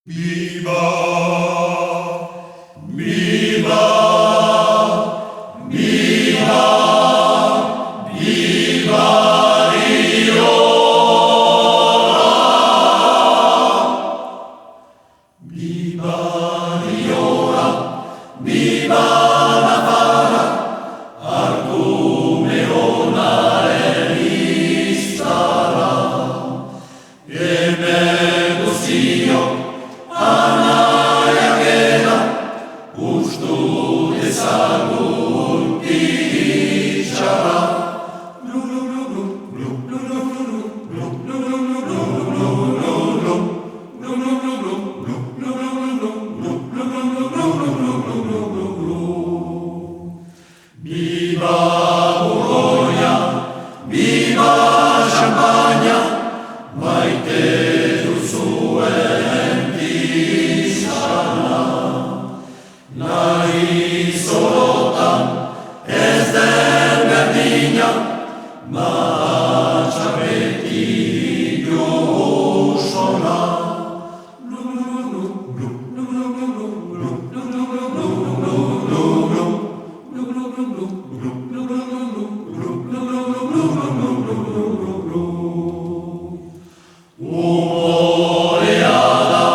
Viva, viva, viva, viva Rioja. Viva Rioja, viva Navarra, hartume onaren iztara. Hemen guztiok anaiak gera, ustu dezagun itxara. Viva Borgoña, viva Champaña, maite duzuen pixana. Nahi zorotan ez den berdina, mahatsa beti josona. Umorea da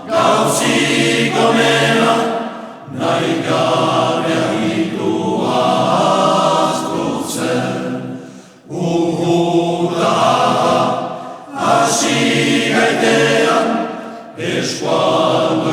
gauzik onena, nahi gabe agitua ahaztutzen. Hasi gaitean, eskualdo